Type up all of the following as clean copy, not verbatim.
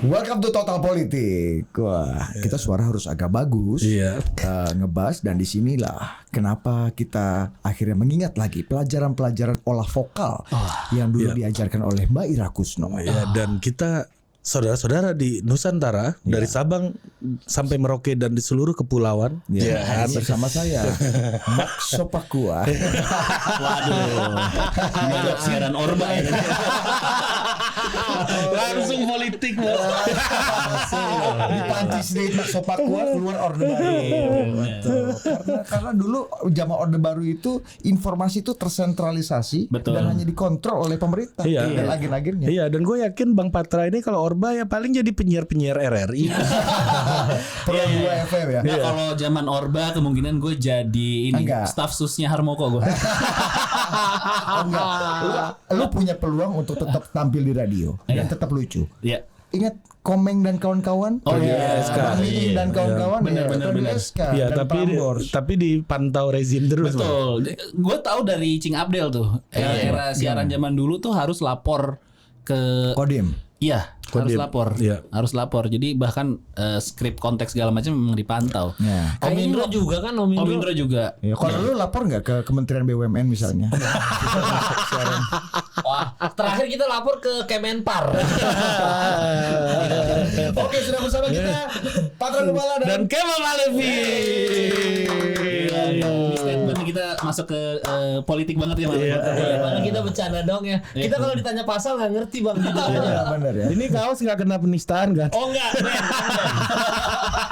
Welcome to Total Politik. Wah, kita suara harus agak bagus. Ngebahas dan disinilah kenapa kita akhirnya mengingat lagi pelajaran-pelajaran olah vokal yang dulu diajarkan oleh Mbak Ira Kusno. Dan kita saudara-saudara di Nusantara dari Sabang sampai Merauke dan di seluruh kepulauan bersama saya Mak Sopakua. Waduh, siaran Orba ya. langsung politik bos. Dipanci sedikit Mak Sopakua keluar Orde Baru. Karena dulu zaman Orde Baru itu informasi itu tersentralisasi. Betul. Dan hanya dikontrol oleh pemerintah dan agen-agennya. Iya, dan gue yakin Bang Patra ini kalau Orba ya paling jadi penyiar-penyiar RRI. Pro 2 FM ya. Nah, kalau zaman Orba kemungkinan gue jadi ini staf susnya Harmoko gue. Lu punya peluang untuk tetap tampil di radio dan tetap lucu. Iya. Ingat Komeng dan kawan-kawan? Oh iya, Komeng dan kawan-kawan. Benar. Iya, tapi dipantau rezim terus. Betul. Gue tahu dari Cing Abdel tuh. Era siaran zaman dulu tuh harus lapor ke Kodim. Iya, harus lapor. Harus lapor. Jadi bahkan skrip konteks segala macam memang dipantau. Om Indro juga kan, Om Indro juga. Kalau lu lapor nggak ke Kementerian BUMN misalnya? Wah, terakhir kita lapor ke Kemenpar. Oke, sudah bersama kita Patra Gembala Dan Kemal Malevi. Di statement kita masuk ke politik banget ya Mas. Mana kita bercanda dong ya. Kita kalau ditanya pasal nggak ngerti Bang. Benar ya. Ini kaos nggak kena penistaan kan? Oh enggak,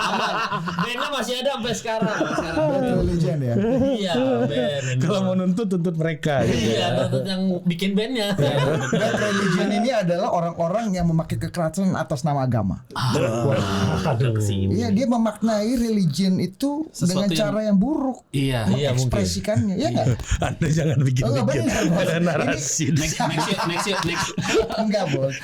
aman. Bandnya masih ada sampai sekarang. Religion ya. Iya, band. Kalau mau nuntut mereka. Iya, nuntut yang bikin bandnya. Dan religion ini adalah orang-orang yang memakai kekerasan atas nama agama. Iya, dia memaknai religion itu dengan cara yang buruk. Iya. Mengekspresikannya, ya nggak? Anda jangan bikin-bikin ada narasi. Next. Enggak, Bos.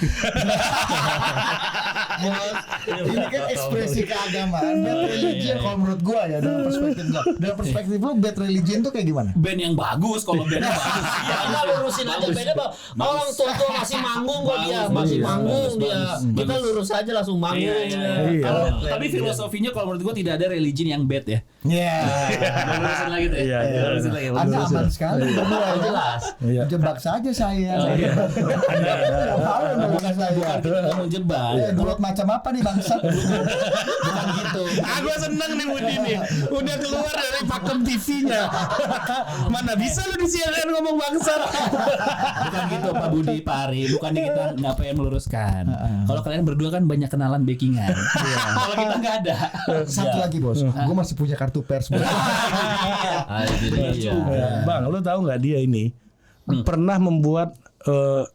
Ini kan ekspresi keagamaan. Bad religion kalau menurut gua ya, dalam perspektif gua. Dalam perspektif lu bad religion tuh kayak gimana? Band yang bagus kalau bandnya bagus. Ya enggak lurusin aja bandnya Bang. Orang tua masih manggung kok dia, masih manggung dia. Kita lurus aja langsung manggung. Tapi filosofinya kalau menurut gua tidak ada religion yang bad ya. Iya. Lurusin lagi tuh. Lurusin lagi. Anda aman sekali berdua Jelas. Jebak saja saya. Kita mau jebak. Buat macam apa nih bangsat? Bukan gitu. Gue seneng nih Budi nih. Udah keluar dari pakem TV-nya. Mana bisa lu di CNN ngomong bangsat. Bukan gitu Pak Budi, Pak Ari. Bukannya kita nggak pengen meluruskan. Kalau kalian berdua kan banyak kenalan backingan. Kalau kita nggak ada. Satu lagi bos, gue masih punya kartu pers. Bang, lu tahu nggak dia ini pernah membuat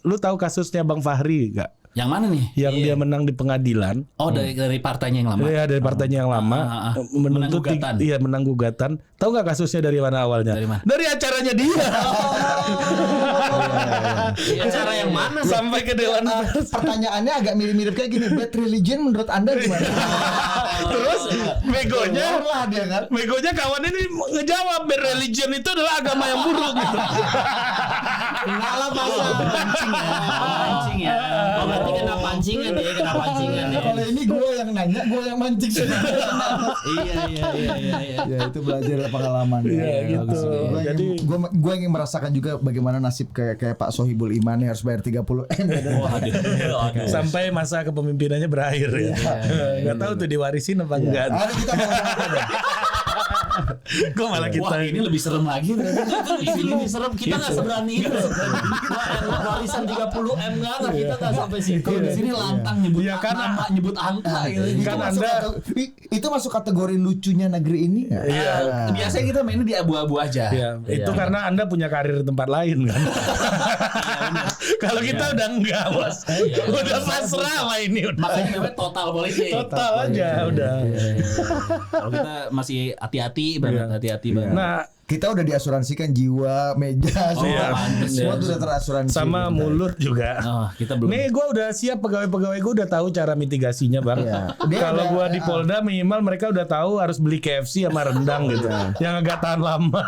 lu tahu kasusnya Bang Fahri nggak? Yang mana nih? Yang dia menang di pengadilan. Oh, dari partainya yang lama. Iya, dari partainya yang lama. Menang gugatan. Iya, menang gugatan. Tahu nggak kasusnya dari mana awalnya? Dari mana? Dari acaranya dia. Acara yang mana? Sampai ke Dewan Pers. Pertanyaannya agak mirip-mirip kayak gini. Bad religion menurut Anda gimana? Terus begonya lah dia kan. Begonya kawan ini ngejawab bad religion itu adalah agama yang buruk gitu. Ngalah masa. Mancing ya. Oh, berarti kena pancingan ya, Kalau ini gue yang nanya, gue yang mancing. Iya. Ya itu belajar pengalaman. Iya, gitu. Jadi gue ingin merasakan juga bagaimana nasib kayak Pak Sohibul Iman yang harus bayar 30 M. Sampai masa kepemimpinannya berakhir ya. Nggak tahu tuh diwarisin apa enggak. Hari kita mau Kok malah kita Wah, ini lebih serem lagi. Ini lebih serem, kita nggak seberani itu. Warisan 30 M nggak, kita nggak sampai situ. Kalau di sini lantang nyebut nama, nyebut angka gitu. kan Anda itu masuk kategori lucunya negeri ini. Iya. Biasanya kita mainnya di abu-abu aja. ya, itu karena Anda punya karir di tempat lain kan. Kalau kita udah enggak, Bos. Udah pasrah sama ini udah. Makanya namanya total politik. Total aja udah. Kalau kita masih hati-hati banget, hati-hati banget. Nah, kita udah diasuransikan jiwa, meja, semua tuh udah terasuransi. Sama mulut juga. Oh, kita belum. Nih gue udah siap, pegawai-pegawai gue udah tahu cara mitigasinya bang. Iya. Kalau gue di Polda minimal mereka udah tahu harus beli KFC sama rendang gitu, yang agak tahan lama.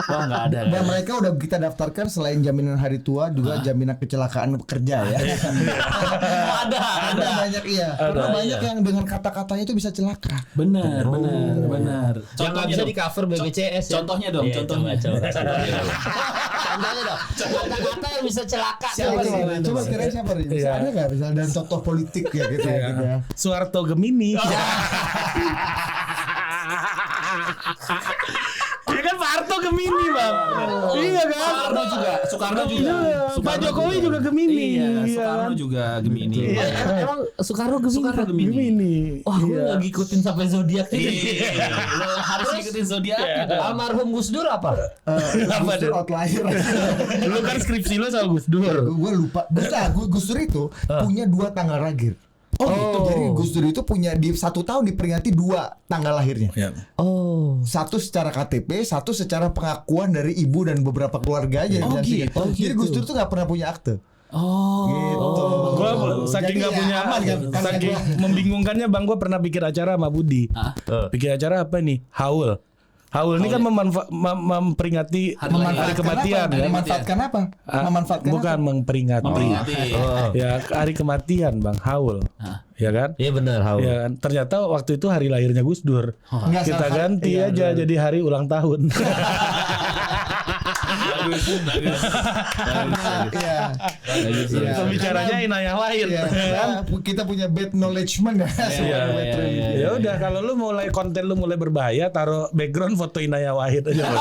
Oh, nggak ada. Dan mereka udah kita daftarkan selain jaminan hari tua juga jaminan kecelakaan kerja ya. Ada. Banyak karena banyak yang dengan kata-katanya itu bisa celaka. Benar. Yang nggak bisa di cover BPJS. Contohnya dong, Iya, contohnya. Contohnya dong. Kata-kata yang bisa celaka. Siapa sih? Coba kira siapa nih? Ada nggak misalnya dan tokoh politik ya gitu ya. Soeharto Gemini. Ya kan Pak Harto Gemini bang. Iya kan. Soekarno juga. Iya, Pak Jokowi juga Gemini. Iya, Iya Soekarno kan? juga Gemini. Emang Soekarno Gemini. Gemini. Wah, gue nggak ngikutin sampai zodiak ini. Lo harus ngikutin zodiak. Almarhum Gus Dur apa? Apa Gus Dur tuh? outlier. Lu kan skripsi lu soal Gus Dur. Gue lupa. Gus Dur itu punya 2 tanggal lahir. Oh gitu. Jadi Gus Dur itu punya di 1 tahun diperingati 2 tanggal lahirnya. Ya. Oh. Satu secara KTP, satu secara pengakuan dari ibu dan beberapa keluarga aja. Oh, Jadi gitu. Jadi Gus Dur tuh nggak pernah punya akte. Oh. Gitu. Gua saking Jadi nggak ya punya, aman kan? Karena saking membingungkannya bang, gua pernah bikin acara sama Budi. Bikin acara apa nih? Haul ini kan memperingati hari kematian ya. Memanfaatkan apa? Memanfaatkan Bukan apa? memperingati. Ya hari kematian bang, Haul. Ya kan? Iya benar, Ya kan? Ternyata waktu itu hari lahirnya Gus Dur. Nggak Kita salah. ganti Iya, aja jadi hari ulang tahun. Iya. Pembicaranya Inayah lain. Iya. Kita punya bad knowledge-ment ya. Ya udah, kalau lu mulai konten lu mulai berbahaya, taruh background foto Inayah Wahid aja bos.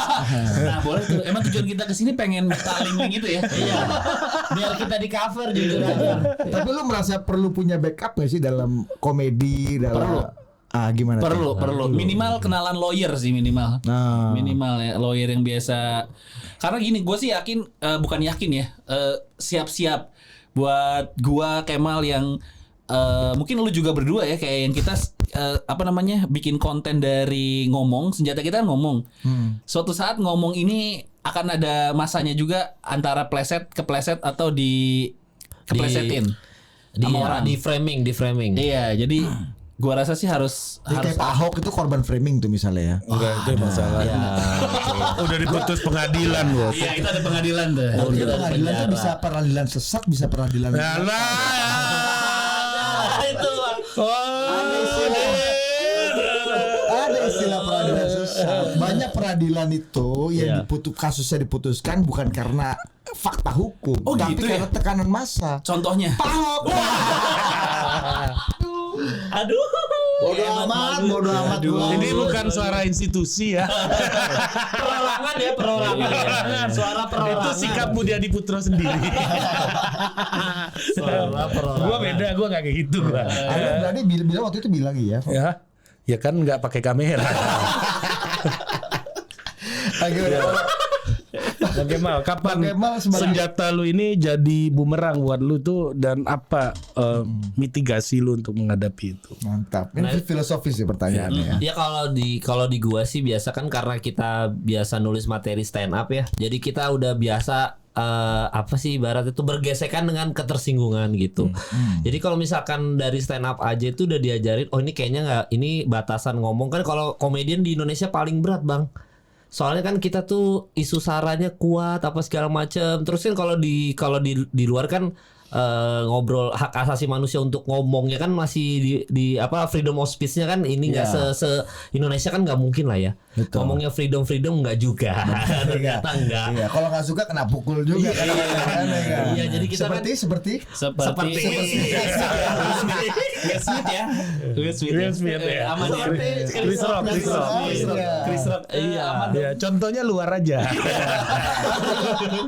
Nah, boleh tuh. Emang tujuan kita kesini pengen saling gitu ya. Iya. Biar kita di cover jujur aja. Tapi lu merasa perlu punya backup gak sih dalam komedi, dalam gimana? tuh? Perlu. Minimal kenalan lawyer sih minimal. Minimal ya lawyer yang biasa. Karena gini, gue sih yakin, bukan yakin ya, siap-siap buat gua Kemal yang mungkin lu juga berdua ya, kayak yang kita bikin konten dari ngomong, senjata kita kan ngomong. Suatu saat ngomong ini akan ada masanya juga antara kepleset atau keplesetin sama orang. Di framing. Iya, jadi gua rasa sih harus Kayak Pak Ahok itu korban framing tuh misalnya ya. Enggak, itu masalah. Udah diputus pengadilan bos. Iya, kita ada pengadilan tuh. Jadi pengadilan tuh bisa peradilan sesat, bisa peradilan. Itu. Ada istilah peradilan sesat. Banyak peradilan itu yang kasusnya diputuskan bukan karena fakta hukum, tapi gitu karena tekanan massa. Contohnya. Pak Ahok. Aduh. Bodoh amat. Ini bukan suara institusi ya. Perorangan ya. Suara perorangan. Itu sikap Budi Adiputro sendiri. Suara perorangan. Gua beda, gua nggak kayak gitu gua. Ada berarti bilang waktu itu bilang ya. Ya kan nggak pakai kamera. Bagaimana? Kapan senjata lu ini jadi bumerang buat lu tuh, dan apa mitigasi lu untuk menghadapi itu? Mantap. Ini filosofis sih pertanyaannya. Ya kalau di gua sih biasa kan karena kita biasa nulis materi stand up ya. Jadi kita udah biasa ibarat itu bergesekan dengan ketersinggungan gitu. Jadi kalau misalkan dari stand up aja itu udah diajarin, oh ini kayaknya nggak, ini batasan ngomong kan. Kalau komedian di Indonesia paling berat bang. Soalnya kan kita tuh isu saranya kuat apa segala macam. Terus kan kalau di luar kan ngobrol hak asasi manusia untuk ngomongnya kan masih di freedom of speech-nya kan ini nggak se Indonesia kan nggak mungkin lah ya. Betul. Ngomongnya freedom nggak juga. Ternyata enggak. Iya, kalau nggak suka kena pukul juga kan. Iya, jadi kita seperti Will Smith ya. Aman ya. Chris Rock. Iya, aman. Ya, contohnya luar aja.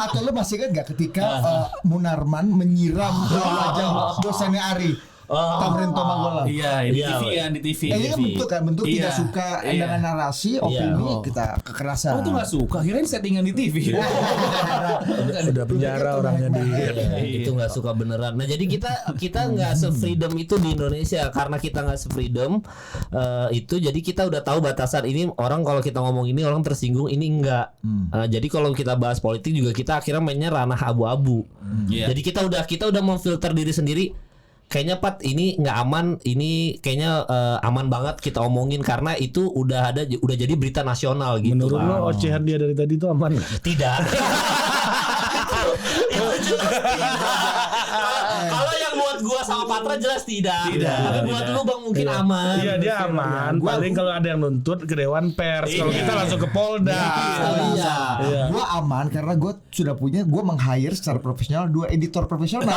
Atau lo masih kan nggak ketika Munarman menyiram wajah dosennya Ari. Tamrin Tomagola. Iya, di TV kan, di TV. Ini kan bentuk kan, bentuk tidak Iya. suka Iya. dengan narasi, opini kita kekerasan. Oh, tuh nggak suka. Kirain settingan di TV. Udah penjara orangnya di. Itu nggak suka beneran. Nah jadi kita nggak se-freedom itu di Indonesia karena kita nggak se-freedom itu. Jadi kita udah tahu batasan ini, orang kalau kita ngomong ini orang tersinggung, ini enggak. Jadi kalau kita bahas politik juga kita akhirnya mainnya ranah abu-abu. Iya. Jadi kita udah memfilter diri sendiri. Kayaknya Pat ini nggak aman, ini kayaknya aman banget kita omongin karena itu udah jadi berita nasional gitu. Menurut Pak. lo ocehan dia dari tadi itu aman nggak? Tidak. Kalau yang buat gua sama Patra jelas tidak. Tapi buat lu Bang mungkin aman. Iya dia aman. Paling kalau ada yang nuntut ke Dewan Pers. Kalau kita langsung ke Polda. Iya. Gue aman karena gue sudah punya, gue meng-hire secara profesional 2 editor profesional.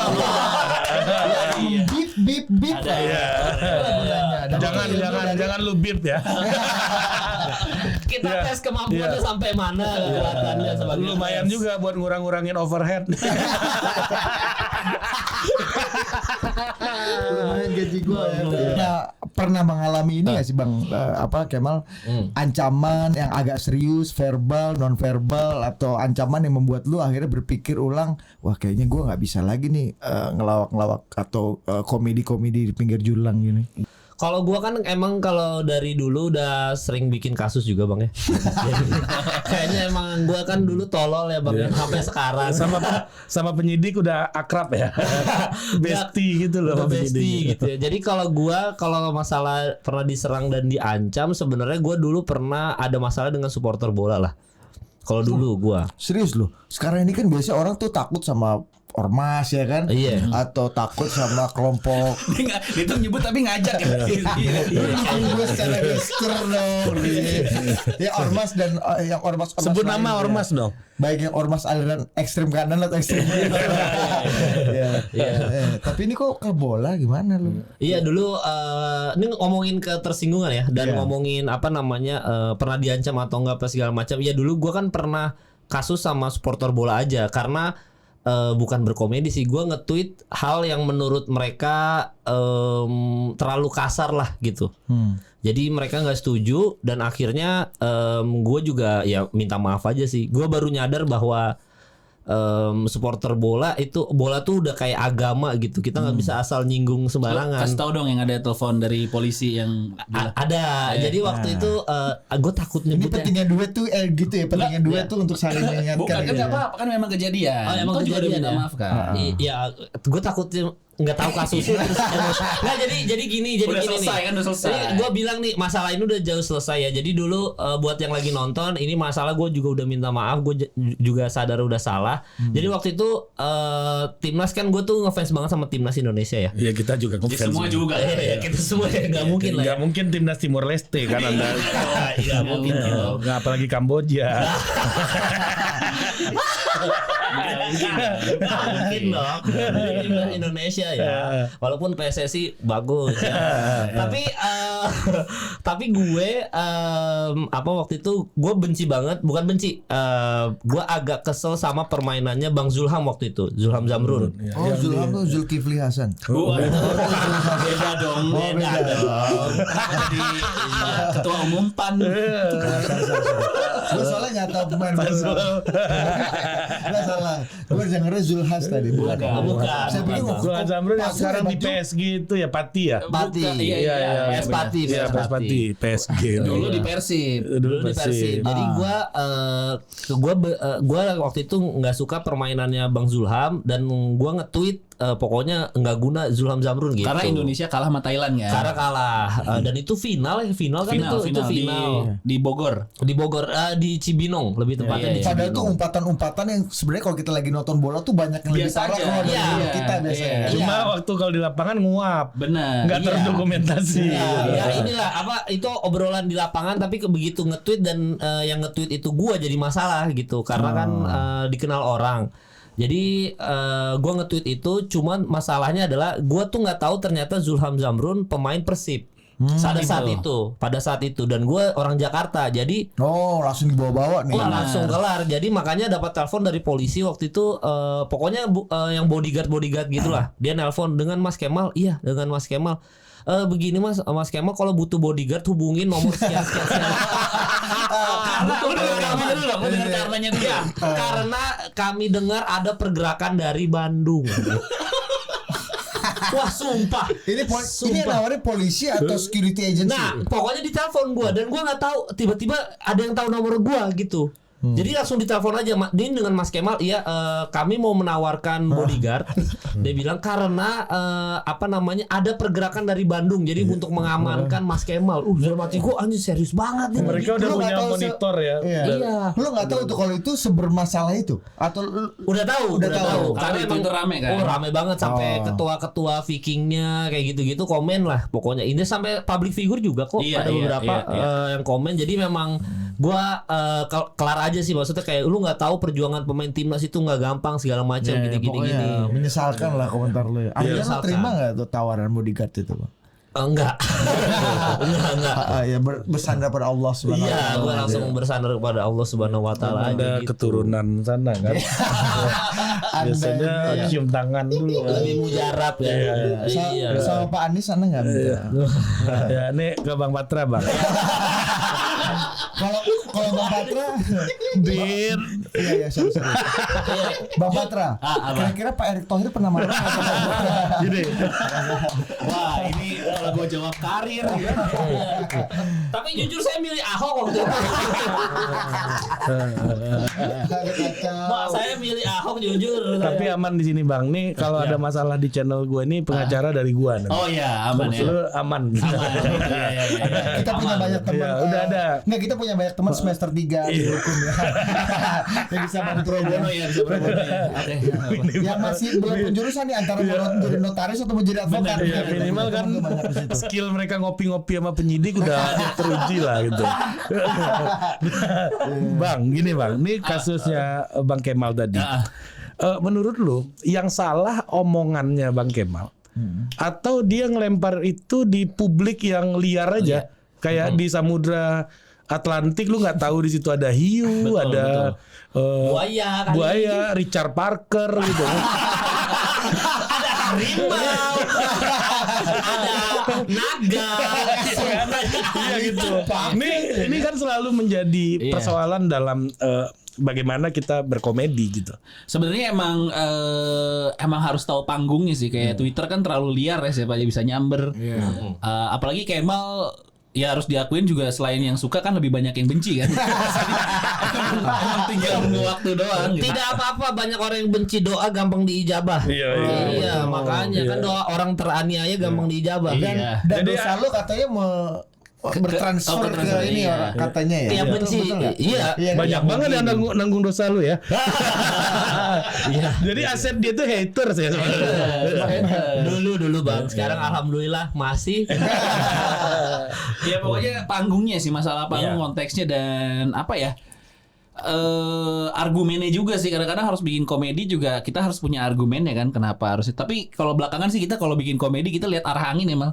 Bip. Jangan lu beat ya. Kita tes kemampuannya sampai mana kekuatannya sebagai Lumayan pers. juga buat ngurang-ngurangin overhead. Lumayan gaji gue ya. Nah, pernah mengalami ini gak sih Bang Kemal, ancaman yang agak serius, verbal, non verbal, atau ancaman yang membuat lu akhirnya berpikir ulang, wah kayaknya gue nggak bisa lagi nih ngelawak-ngelawak atau komedi-komedi di pinggir julang gini. Kalau gua kan emang kalau dari dulu udah sering bikin kasus juga Bang ya. Jadi, kayaknya emang gua kan dulu tolol ya Bang ya, sampai sekarang. Sama penyidik udah akrab ya. Bestie gitu loh Udah sama bestie penyidik. gitu ya. Jadi kalau masalah pernah diserang dan diancam, sebenarnya gua dulu pernah ada masalah dengan supporter bola lah. Kalau dulu gua. Serius loh. Sekarang ini kan biasa orang tuh takut sama ormas ya kan, Iya. atau takut sama kelompok. Dia tuh nyebut tapi ngajak ya. Gue secara gestur dong. Ya ormas dan yang ormas. Sebut lain nama ya. ormas dong. Baik yang ormas aliran ekstrem kanan atau ekstrem kiri. Tapi ini kok ke bola gimana lu? Iya dulu ini ngomongin ketersinggungan ya dan ngomongin apa namanya pernah diancam atau enggak apa segala macam. Ya dulu gua kan pernah kasus sama supporter bola aja karena bukan berkomedi sih, gue nge-tweet hal yang menurut mereka terlalu kasar lah gitu. Jadi mereka nggak setuju dan akhirnya gue juga ya minta maaf aja sih. Gue baru nyadar bahwa supporter bola tuh udah kayak agama gitu. Kita nggak bisa asal nyinggung sembarangan. Kasih tahu dong yang ada telepon dari polisi yang Ada. Jadi waktu itu gue takut Ini nyebutnya. pentingnya duet tuh gitu ya, pentingnya duet tuh untuk saling mengingatkan. bukan kan gitu nggak ya. apa-apa kan memang kejadian. Oh, emang Kau juga udah kejadian minta ya? maaf kan. Iya, gue takut nggak tahu kasusnya terus nggak jadi gini Udah gini selesai nih. kan, udah selesai. Jadi gue bilang nih masalah ini udah jauh selesai ya. Jadi dulu buat yang lagi nonton ini masalah gue juga udah minta maaf, gue juga sadar udah salah. Jadi waktu itu timnas kan gue tuh ngefans banget sama timnas Indonesia ya. Iya kita juga Ya, semua juga. Ya, kita semua ya nggak mungkin lah. Nggak mungkin timnas Timor Leste kan anda. Nggak mungkin. Nggak apalagi Kamboja. Mungkin dong. Jadi timnas Indonesia ya. Walaupun PSSI bagus ya. Tapi gue apa waktu itu gue benci banget, bukan benci. Gue agak kesel sama permainannya Bang Zulham waktu itu, Zulham Zamrun. Oh, Zulham tuh Zulkifli Hasan. Beda dong. Jadi ketua umum PAN. Gue soalnya nggak tahu pemain bola. Nggak salah. Gue dengernya Zulhas tadi. Bukan. Saya pikir Zulham Zamrun yang sekarang di PSG itu ya Pati ya. Pati. Iya. PS Pati. Iya PS Pati. PSG. Dulu di Persib. Dulu di Persib. Jadi gua waktu itu nggak suka permainannya Bang Zulham dan gua nge-tweet pokoknya nggak guna Zulham Zamrun gitu. Karena Indonesia kalah sama Thailand kan. Karena kalah dan itu final kan itu final di Bogor. di Bogor di Cibinong lebih tepatnya di Padahal tuh Cibinong. umpatan-umpatan yang sebenarnya kalau kita lagi nonton bola tuh banyak yang lebih Biasa parah aja. kalau dari Iya. kita biasanya. Iya. Cuma waktu kalau di lapangan nguap. Benar. Nggak terdokumentasi. Ya inilah apa itu obrolan di lapangan tapi begitu nge-tweet dan yang nge-tweet itu gua jadi masalah gitu karena kan dikenal orang. Jadi gua nge-tweet itu cuman masalahnya adalah gua tuh nggak tahu ternyata Zulham Zamrun pemain Persib. Pada saat itu dan gue orang Jakarta, jadi langsung dibawa-bawa nih. langsung kelar. Jadi makanya dapat telepon dari polisi waktu itu, pokoknya yang bodyguard gitulah. Dia nelpon dengan Mas Kemal. Iya, dengan Mas Kemal. Begini Mas Kemal kalau butuh bodyguard hubungin nomor sekian. Karenanya dulu. Karena kami dengar ada pergerakan dari Bandung. Wah sumpah. Ini nawarin polisi atau security agency? Nah pokoknya ditelepon gua dan gua nggak tahu, tiba-tiba ada yang tahu nomor gua gitu. Jadi langsung ditelepon aja Din dengan Mas Kemal. Iya, kami mau menawarkan bodyguard. Dia bilang karena ada pergerakan dari Bandung. Jadi untuk mengamankan Mas Kemal. Dalam hati gua anjir serius banget nih. Mereka udah punya monitor ya. Iya. Lu nggak tahu tuh kalau itu sebermasalah itu atau udah tahu. Karena emang itu rame kan. Rame banget sampai ketua-ketua Vikingnya kayak gitu-gitu komen lah. Pokoknya ini sampai public figure juga kok. Ada beberapa yang komen. Jadi memang gua kelar aja sih, maksudnya kayak lu nggak tahu perjuangan pemain timnas itu nggak gampang segala macam gini. Menyesalkan lah komentar lu. Akhirnya lu terima nggak tuh tawaran bodyguard itu, Bang? Enggak. Ya bersandar pada Allah Subhanahu wa taala. Iya, gua langsung bersandar kepada Allah Subhanahu wa taala aja ada gitu. keturunan sana kan. Biasanya cium tangan dulu. Lebih mujarab ya. Iya. Sama Pak Anies sana enggak? Ya, ini ke Bang Patra, Bang. Kalau Bang Patra Dir. Iya sorry. Bang Patra. Kira-kira Pak Erick Thohir pernah marah? Gini. Wah, ini kalau gue jawab karir ya. Tapi jujur saya milih Ahok waktu itu. Saya milih Ahok jujur. Tapi aman di sini Bang. Nih kalau ada masalah di channel gue ini pengacara dari gue. Oh iya, aman ya. Lu aman. Kita punya banyak teman. Ya, udah ada. Nggak, kita punya banyak teman semester 3 di hukum ya. Yang bisa bantu Pro bono ya, bisa pro bono ya. Oke. Yang masih belum penjurusan nih antara mau jadi notaris atau mau jadi advokat. Ya, minimal kan skill mereka ngopi-ngopi sama penyidik udah teruji lah gitu. Bang, gini Bang, ini kasusnya Bang Kemal tadi. Menurut lu yang salah omongannya Bang Kemal atau dia ngelempar itu di publik yang liar aja, kayak di Samudra Atlantik lu nggak tahu di situ ada hiu, ada buaya, Richard Parker gitu. Ada harimau, ada naga, iya gitu. Ini kan selalu menjadi persoalan dalam bagaimana kita berkomedi gitu. Sebenarnya emang harus tahu panggungnya sih, kayak Twitter kan terlalu liar ya, siapa aja bisa nyamber. Apalagi Kemal ya harus diakuin juga, selain yang suka kan lebih banyak yang benci kan. Emang tinggal nunggu waktu doang gitu. Tidak apa-apa, banyak orang yang benci, doa gampang diijabah. Iya, makanya kan doa orang teraniaya gampang diijabah. Dan dosa lu katanya bertransfer ke ini orang katanya ya. Yang benci. Iya. Banyak banget yang nanggung dosa lu ya. Jadi aset dia tuh haters ya sebenarnya. Dulu Bang, sekarang alhamdulillah masih. Ya pokoknya panggungnya sih, masalah panggung, konteksnya, dan apa ya, argumennya juga sih. Kadang-kadang harus bikin komedi juga kita harus punya argumen ya kan, kenapa harus. Tapi kalau belakangan sih kita kalau bikin komedi kita lihat arah angin ya Mal.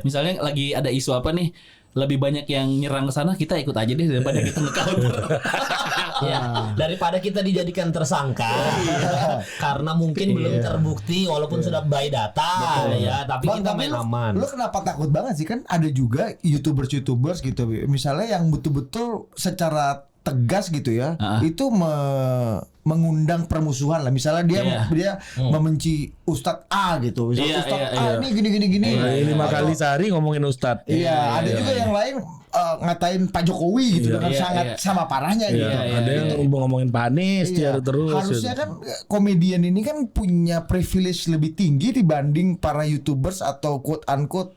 Misalnya lagi ada isu apa nih, lebih banyak yang nyerang ke sana, kita ikut aja deh daripada kita nge-counter. Daripada kita dijadikan tersangka karena mungkin belum terbukti walaupun sudah by data ya, tapi kita main aman. Lu kenapa takut banget sih? Kan ada juga YouTubers gitu misalnya yang betul-betul secara tegas gitu ya, itu mengundang permusuhan lah. Misalnya dia membenci Ustadz A gitu. Misalnya Ustadz A ini gini. 5 kali sehari ngomongin Ustadz. Ada juga yang lain ngatain Pak Jokowi gitu dengan sangat sama parahnya gitu. Ada yang ngomongin Pak Anies terus. Harusnya kan komedian ini kan punya privilege lebih tinggi dibanding para YouTubers atau quote unquote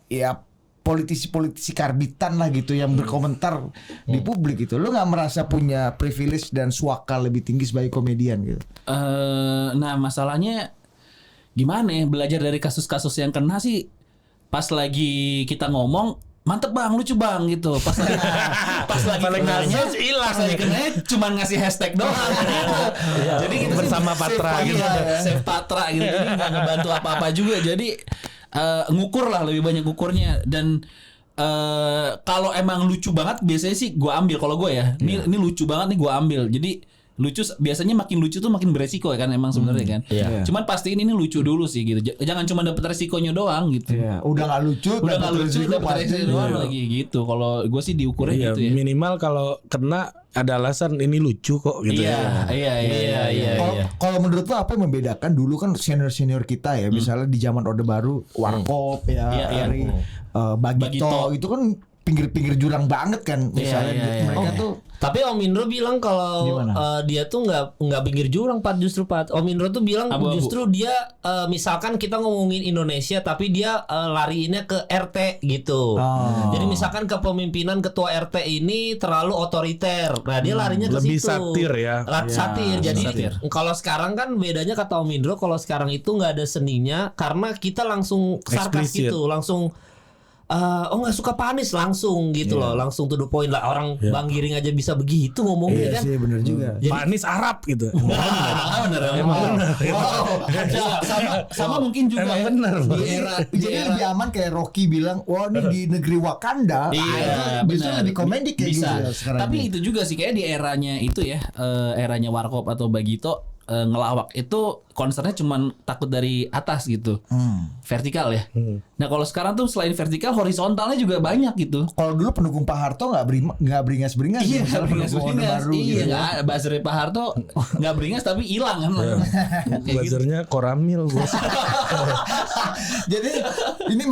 ya politisi-politisi karbitan lah gitu yang berkomentar di publik gitu. Lu nggak merasa punya privilege dan suaka lebih tinggi sebagai komedian gitu? Nah masalahnya gimana ya, belajar dari kasus-kasus yang kena sih, pas lagi kita ngomong mantep bang, lucu bang gitu, pas lagi kenanya hilang, pas lagi kenanya cuma ngasih hashtag doang. Jadi kita bersama Patra gitu, save Patra gitu, jadi nggak ngebantu apa-apa juga. Jadi ngukur lah, lebih banyak ngukurnya. Dan kalau emang lucu banget biasanya sih gue ambil. Kalau gue ya, ini lucu banget nih gue ambil. Jadi lucu biasanya makin lucu tuh makin beresiko ya kan emang sebenarnya kan. Cuman pastiin ini lucu dulu sih gitu. Jangan cuma dapet resikonya doang gitu. Udah nggak lucu, dapet resiko doang lagi gitu. Kalau gue sih diukurnya gitu ya. Minimal kalau kena ada alasan ini lucu kok gitu. Iya. Kalau menurut lo apa yang membedakan dulu kan senior kita ya, misalnya di zaman Orde Baru, Warkop ya, dari Bagito itu kan pinggir-pinggir jurang banget kan misalnya mereka tuh. Tapi Om Indro bilang kalau dia tuh nggak pinggir jurang justru Om Indro tuh bilang justru dia misalkan kita ngomongin Indonesia tapi dia lariinnya ke RT gitu. Jadi misalkan kepemimpinan ketua RT ini terlalu otoriter. Nah, dia larinya ke lebih situ. satir ya. Satir. Jadi kalau sekarang kan bedanya kata Om Indro kalau sekarang itu nggak ada seninya karena kita langsung sarkas gitu, langsung nggak suka panis langsung gitu loh, langsung to the point lah. Orang Bang Giring aja bisa begitu ngomongnya kan. Iya sih benar juga. Jadi, panis Arab gitu. Bener. Sama mungkin juga emang bener. Jadi lebih aman kayak Rocky bilang, wah ini di negeri Wakanda. Iya, bisa lebih komedik kayak bisa. gitu ya sekarang. Tapi itu juga sih kayak di eranya itu ya, eranya Warkop atau Bagito. Ngelawak itu concernnya cuman takut dari atas gitu, vertikal ya. Nah kalau sekarang tuh selain vertikal, horizontalnya juga banyak gitu. Kalau dulu pendukung Pak Harto nggak beringas-beringas. Iya, nggak beringas-beringas. Iya, buzzernya Pak Harto nggak beringas tapi hilang kan. Buzzernya Koramil bos. Jadi ini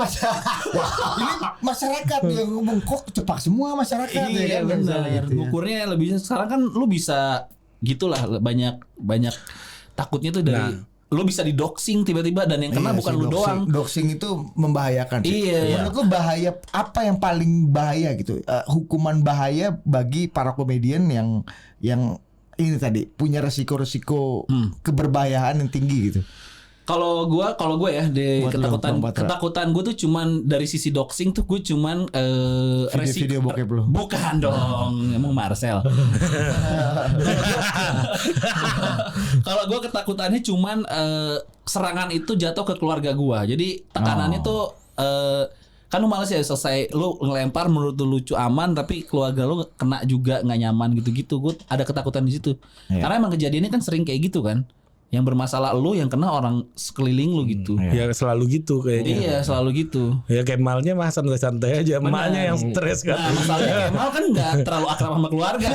masyarakat yang ngomong kok cepak semua masyarakat. Iya benar. Ngukurnya lebih sekarang kan lu bisa gitulah banyak takutnya tuh dari lu bisa di doxing tiba-tiba dan yang kena bukan lu doang. Doxing itu membahayakan sih. Iya. Menurut lu bahaya apa yang paling bahaya gitu? Hukuman bahaya bagi para komedian yang ini tadi punya resiko-resiko keberbahayaan yang tinggi gitu. Kalau gue ya ketakutan gue tuh cuman dari sisi doxing tuh gue cuman video bokep lo. Bukan dong, emang Marcel. Kalau gue ketakutannya cuman serangan itu jatuh ke keluarga gue. Jadi tekanannya tuh kan lu males ya selesai lu ngelempar menurut lu lucu aman tapi keluarga lu kena juga nggak nyaman gitu-gitu. Gue ada ketakutan di situ. Karena emang kejadiannya kan sering kayak gitu kan. Yang bermasalah lu, yang kena orang sekeliling lu gitu. Ya selalu gitu kayaknya. Iya selalu gitu. Ya Kemalnya mah santai-santai aja. Emaknya yang stres kan. Nah, masalahnya Kemal kan gak terlalu akrab sama keluarga.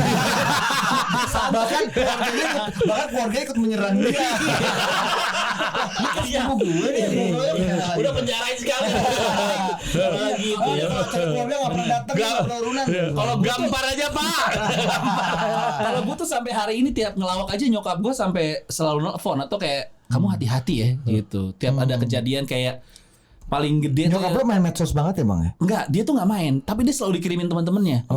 bahkan keluarga ikut menyerang dia. Iya gue nih udah penjarain sekali. Gitu ya. Keluarga gak pernah datang. Kalau gampar aja Pak. Kalau gue tuh sampai hari ini tiap ngelawak aja nyokap gue sampai selalu nelfon atau kayak kamu hati-hati ya gitu. Tiap ada kejadian kayak paling gede nyokap lo main medsos banget ya Bang ya? Enggak, dia tuh nggak main, tapi dia selalu dikirimin teman-temannya.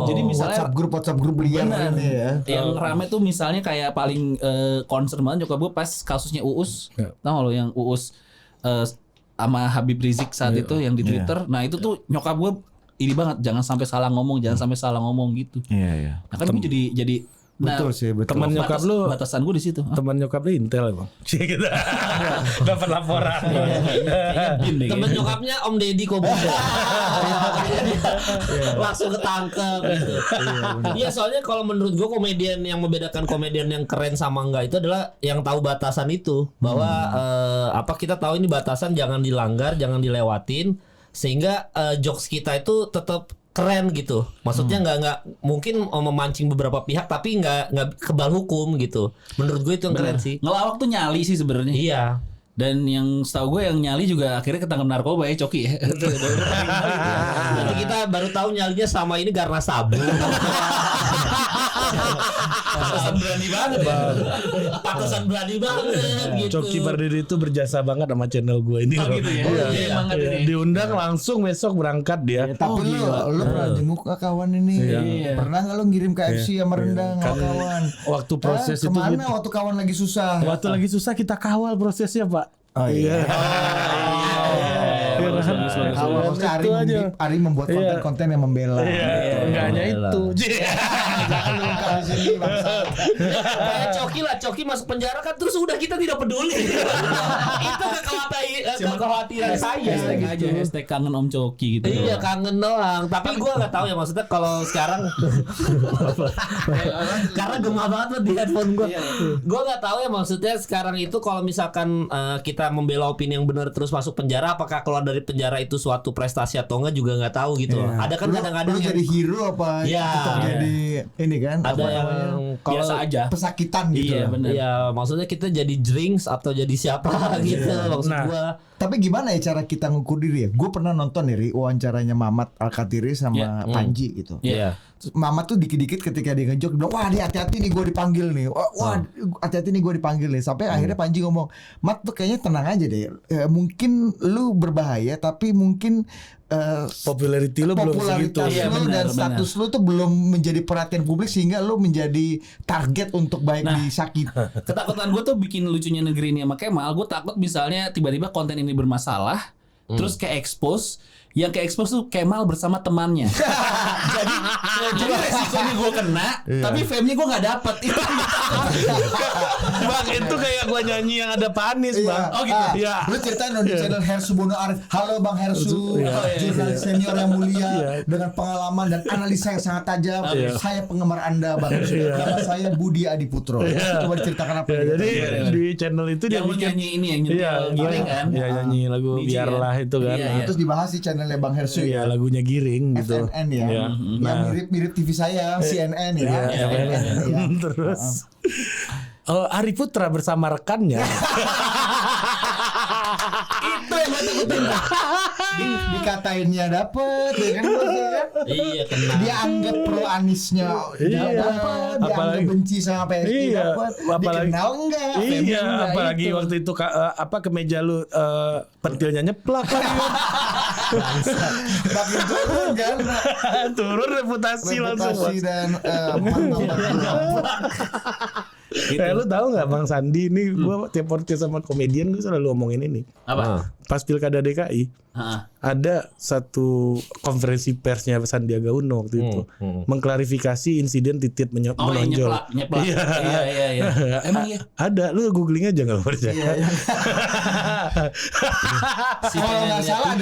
Jadi misalnya WhatsApp grup liar ini ya. Yang rame tuh misalnya kayak paling concern banget nyokap gue pas kasusnya Uus. Tahu lo yang Uus sama Habib Rizik saat itu yang di Twitter. Nah, itu tuh nyokap gue ini banget, jangan sampai salah ngomong gitu. Iya. Nah, kan gue jadi betul sih, betul. Teman nyokap lu, batasan gue di situ. Teman nyokap lu Intel ya Bang. Cik gitu. Dapat laporan. Temen nyokapnya Om Deddy Kobusier. Langsung ketangkep gitu. Iya, soalnya kalau menurut gue komedian yang membedakan komedian yang keren sama enggak itu adalah yang tahu batasan itu. Bahwa kita tahu ini batasan jangan dilanggar, jangan dilewatin sehingga jokes kita itu tetap keren gitu. Maksudnya nggak mungkin memancing beberapa pihak tapi nggak kebal hukum gitu. Menurut gue itu yang keren sih. Ngelawak tuh nyali sih sebenarnya. Iya. Dan yang setahu gue yang nyali juga akhirnya ketangkep narkoba ya Coki ya. Nanti kita baru tahu nyalinya sama ini karena sabu. Pantesan berani banget ya. Pantesan berani banget gitu. Coki Pardede itu berjasa banget sama channel gue ini. Oh gitu ya. Iya. Diundang langsung besok berangkat dia. Tapi lu pernah jenguk kawan ini. Pernah nggak lu ngirim KFC sama rendang kawan? Waktu proses itu kemana waktu kawan lagi susah? Waktu lagi susah kita kawal prosesnya Pak. Oh iya. bagus. Kalau maksudnya Ari membuat konten-konten yang membela. Enggak hanya itu. Jangan lupa di sini bangsa. Kayak Coki masuk penjara kan terus udah kita tidak peduli. Itu kekhawatiran saya. Hashtag aja hashtag kangen Om Coki gitu. Iya kangen doang. Tapi gue nggak tahu ya maksudnya kalau sekarang karena gemah banget tuh di headphone gue. Gue nggak tahu ya maksudnya sekarang itu kalau misalkan kita membela opini yang benar terus masuk penjara, apakah keluar dari penjara itu suatu prestasi atau enggak juga nggak tahu gitu loh. Ada kan kadang-kadang lu jadi hero apa tetap jadi ini kan? Ada yang biasa aja. Pesakitan gitu. Iya benar. Iya maksudnya kita jadi drinks atau jadi siapa gitu maksud gue. Tapi gimana ya cara kita ngukur diri ya? Gue pernah nonton nih wawancaranya Mamat Al-Katiri sama Panji gitu. Iya. Mamat tuh dikit-dikit ketika dia ngejok, bilang, wah dia hati-hati nih gue dipanggil nih. Wah hati-hati nih gue dipanggil nih. Sampai akhirnya Panji ngomong, Mat tuh kayaknya tenang aja deh. Mungkin lu berbahaya tapi mungkin popularity lu belum segitu. Popularitas lu dan status lu tuh belum menjadi perhatian publik sehingga lu menjadi target untuk baik disakit. Ketakutan gue tuh bikin lucunya negeri ini sama Kemal. Gue takut misalnya tiba-tiba konten ini bermasalah, terus ke-expose. Yang ke-expose tuh Kemal bersama temannya. jadi resikonya gue kena, tapi fame-nya gue nggak dapet. Bang itu kayak gua nyanyi yang ada Panis bang. Oh gitu. Ya. Lu ceritain dong di channel Hersu Bono Arif. Halo Bang Hersu, jurnalis senior yang mulia dengan pengalaman dan analisa yang sangat tajam. Saya penggemar Anda Bang Hersu. Nama saya Budi Adiputro. Coba diceritakan apa? Jadi di channel itu dia Yang lu bikin nyanyi ini yang giring kan? Iya nyanyi lagu Biarlah itu kan. Terus dibahas di channelnya Bang Hersu. Iya lagunya Giring gitu. FNN ya. Yang mirip-mirip TV saya CNN ya. Terus Ari Putra bersama rekannya itu yang gue takutin. Dikatainnya dapet ya kan? Iya kena. Dia anggap pro Anisnya dapet, dia anggap benci sama PSG dapet, dikenal enggak? Iya, apalagi waktu itu kemeja lu pentilnya nyeplak lagi. Makin turun kan? Turun reputasi langsung. Reputasi dan Gitu. Lu tahu nggak Bang Sandi ini gue tiap podcast sama komedian gue selalu ngomongin ini. Apa? Pas Pilkada DKI ada satu konferensi persnya Sandiaga Uno waktu itu mengklarifikasi insiden Titit menonjol. Nyeplak. Iya. Emang iya. Ada, lu googling aja nggak percaya. Kalau nggak salah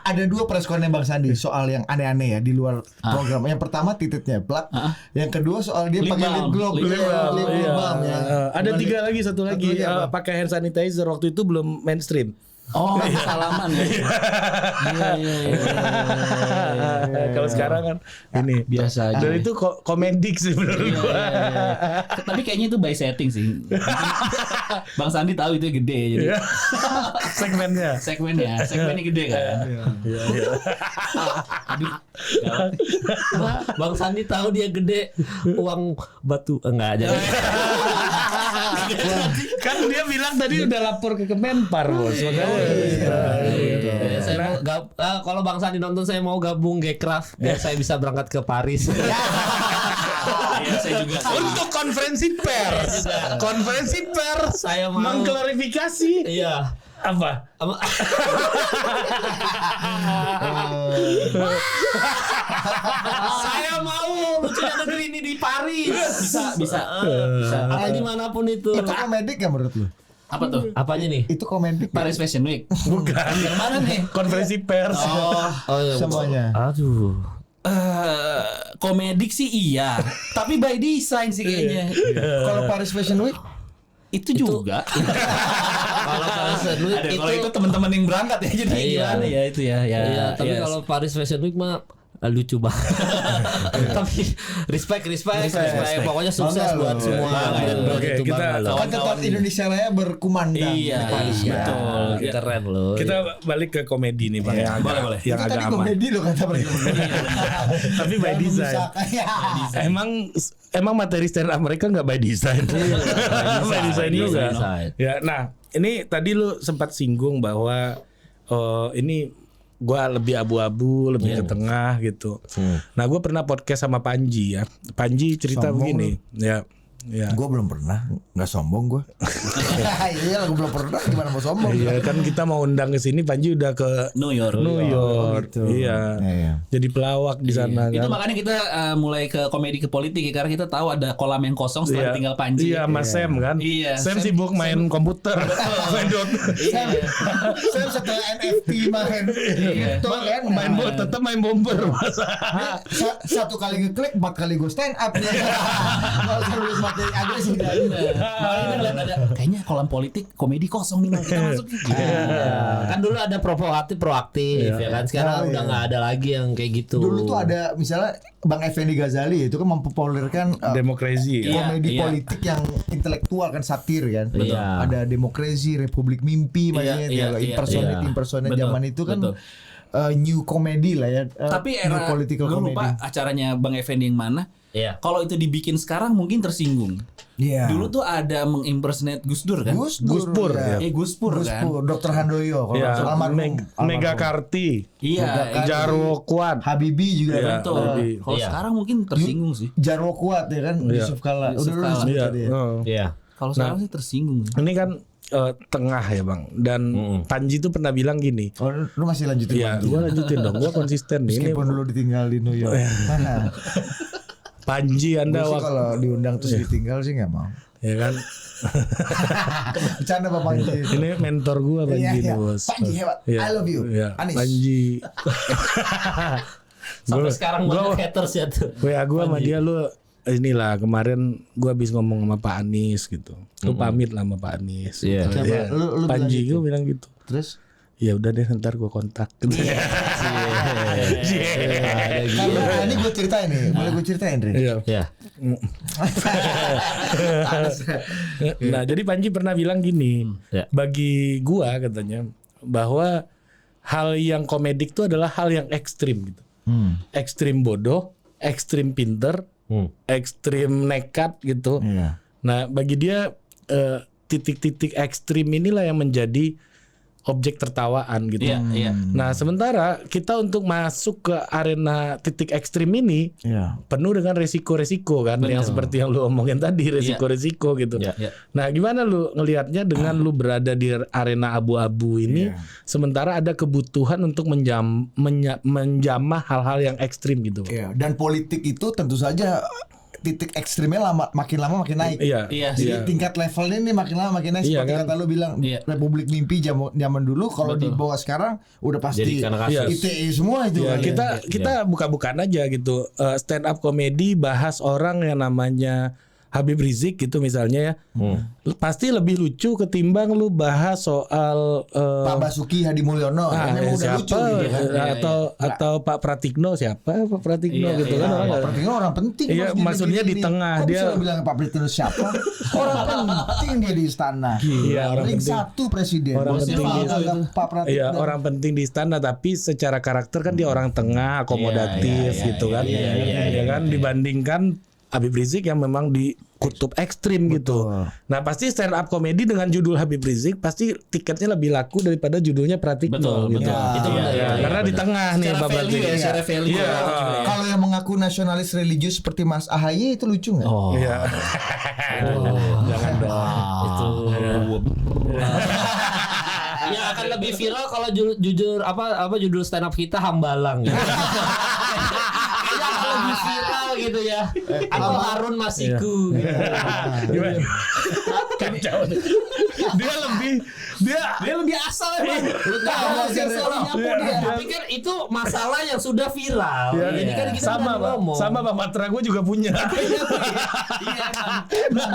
ada dua preskonnya Bang Sandi soal yang aneh-aneh ya di luar program. Yang pertama Titit nyeplak, yang kedua soal dia pakai lip gloss. Ada 3 lagi, satu lagi pakai hand sanitizer waktu itu belum mainstream. Oh, salaman ya. Kalau sekarang kan ini biasa aja. Dan itu komedik sih menurut gua. Tapi kayaknya itu by setting sih. Bang Sandi tahu itu gede jadi. Segmennya gede kan. Iya. Aduh. Bang Sandi tahu dia gede uang batu enggak jadi. Kan dia bilang tadi udah lapor ke Kemenpar bos. Saya mau kalau Bang Sandi nonton saya mau gabung Gcraft biar saya bisa berangkat ke Paris. Iya, saya juga. Untuk konferensi pers. Saya mau mengklarifikasi. Iya. Apa? Saya mau lucunya negeri ini di Paris. Bisa. Atau dimanapun itu. Itu komedik ya menurut lu? Apa tuh? Apanya nih? Itu komedik. Paris Fashion Week. Bukan. Yang mana nih? Konferensi pers. Oh iya. Semuanya. Aduh. Komedik sih iya, tapi by design sih kayaknya. Kalau Paris Fashion Week Itu juga. Kalau Fashion Week Ada kalau itu teman-teman yang berangkat ya jadi gimana ya itu ya. Iya, tapi kalau Paris Fashion Week mah lucu banget. Tapi respect. Pokoknya sukses buat semua. Oke, kita kan tetap Indonesia Raya berkumandang. Iya, betul. Keren loh. Kita balik ke komedi nih Bang. Boleh. Itu Yang agak tadi aman. komedi lo kata mereka. Tapi by design. Emang materi stand up mereka nggak by design. By design juga. Ya, nah ini tadi lu sempat singgung bahwa ini gua lebih abu-abu, lebih ke tengah gitu. Nah gua pernah podcast sama Panji ya. Panji cerita begini, ya Iya. Gue belum pernah, nggak sombong gue. Iya, gue belum pernah, gimana mau sombong? Iya kan kita mau undang ke sini, Panji udah ke New York. New York. gitu. Iya. Iya. Jadi pelawak di sana Itu kan. makanya kita mulai ke komedi ke politik ya, karena kita tahu ada kolam yang kosong setelah tinggal Panji. Iya, Mas Sam kan. Iya, Sam Sam- sibuk main komputer. Main dot. Iya. Saya setelah NFT main, itu kan Main tetap main bomber. satu kali ngeklik 4 kali gue stand up ya. Kalau terus materi agresif kan. Makanya kita ngeliat ada kayaknya kolam politik komedi kosong nih, Mal. Kita masuk. Kan dulu ada proaktif ya kan. Sekarang udah nggak ada lagi yang kayak gitu. Dulu tuh ada misalnya Bang Effendi Ghazali itu kan mempopulerkan Demokrasi. Iya. komedi politik yang intelektual kan, satir kan. Betul. Ada Demokrasi, Republik Mimpi, makanya iya, dia impersonate Betul, zaman itu kan betul. new comedy lah ya. Tapi new era political gue comedy. lupa acaranya Bang Effendi yang mana. Iya. Kalau itu dibikin sekarang mungkin tersinggung. Iya. Dulu tuh ada mengimpersonate Gus Dur kan? Gus Pur, ya. ya. Gus Pur kan? Dr. Handoyo kalau Iya, almarhum. Mega Karti, Iya, Jarwo Kuat. Habibie juga Iya. kan. betul. Lebih. Kalau Iya. sekarang mungkin tersinggung sih. Jarwo Kuat ya kan, Yusuf Kala. Yusuf Udah lu Kala. disebut Iya. tadi ya. Iya. Kalau sekarang sih tersinggung. Ini kan tengah ya Bang. Dan Panji tuh pernah bilang gini. Oh, lu masih lanjutin. Iya, Bang? gue lanjutin dong. Gue konsisten nih. Ini Meskipun dulu ditinggal di New York. Panji Anda Gue sih waktu kalau diundang terus ditinggal sih nggak mau. ya kan. Bercanda Pak Panji. Ini mentor gue Panji Iya, nih iya. bos. Panji hebat. Iya. I love you. Iya. Anis. Panji. Sampai Gua- sekarang gua- banyak haters ya tuh. WA gue sama dia lu inilah kemarin gue habis ngomong sama Pak Anies gitu. Lu pamit lah sama Pak Anies. Iya. Gitu. Siapa? Iya. Lu Panji bilang gitu? gue bilang gitu. Terus Ya udah deh ntar gue kontak. karena ini gue ceritain nih, boleh gue ceritain Rin? Iya. Ya. Nah, jadi Panji pernah bilang gini, Ya. bagi gua katanya bahwa hal yang komedik itu adalah hal yang ekstrim gitu. Ekstrim bodoh, ekstrim pinter, ekstrim nekat gitu. Iya. Nah, bagi dia titik-titik ekstrim inilah yang menjadi objek tertawaan gitu. Iya, iya. Nah, sementara kita untuk masuk ke arena titik ekstrim ini Iya. penuh dengan resiko-resiko kan, yang seperti yang lu omongin tadi, resiko-resiko gitu. Iya. Iya. Nah, gimana lu ngelihatnya dengan lu berada di arena abu-abu ini, sementara ada kebutuhan untuk menjamah hal-hal yang ekstrim gitu. Iya. Dan politik itu tentu saja titik ekstrimnya makin lama makin naik. Iya. Iya. Jadi tingkat levelnya ini makin lama makin naik. Iya, Seperti kan? kata lu bilang, Iya. Republik Mimpi zaman dulu, kalau di bawah sekarang udah pasti Jadi karena kasus. ITE semua itu. Ya, kan. kita buka-bukaan aja gitu. Stand up comedy bahas orang yang namanya Habib Rizik gitu misalnya ya. Pasti lebih lucu ketimbang lu bahas soal Pak Basuki Hadi Mulyono, kan memang udah lucu gitu kan. atau Pak Pratikno siapa? Pak Pratikno gitu kan. Pak orang- Pratikno orang penting. Iya, Bos, maksudnya di negeri ini. tengah, Kok dia- bisa lu bilang Pak Pratikno siapa? Orang penting dia di istana. Iya, orang Ring penting. 1 presiden. Orang Bosnya penting Pak gitu. anggap Pak Pratikno. Iya, orang penting di istana tapi secara karakter kan dia orang tengah, akomodatif gitu kan. Ya kan dibandingkan Habib Rizik yang memang di kutub ekstrim gitu. Nah, pasti stand up comedy dengan judul Habib Rizik pasti tiketnya lebih laku daripada judulnya Pratikno Betul, gitu. betul. Itu benar. Ya, karena di tengah nih Secara Pak value Pratik. ya, secara value. Iya. Kalau yang mengaku nasionalis religius seperti Mas AHY itu lucu nggak? Oh. Iya. Jangan dong. Itu. Yang akan lebih viral kalau jujur apa judul stand up kita Hambalang gitu. Kayaknya akan lebih viral gitu ya. Atau Harun Masiku. Gimana? Kacau. Dia lebih asal emang. Lu tahu belajar soal nyapu dia. Tapi kan itu masalah yang sudah viral. Jadi kan kita sama udah Pak. ngomong. Sama Pak Matra gue juga punya. Iya emang.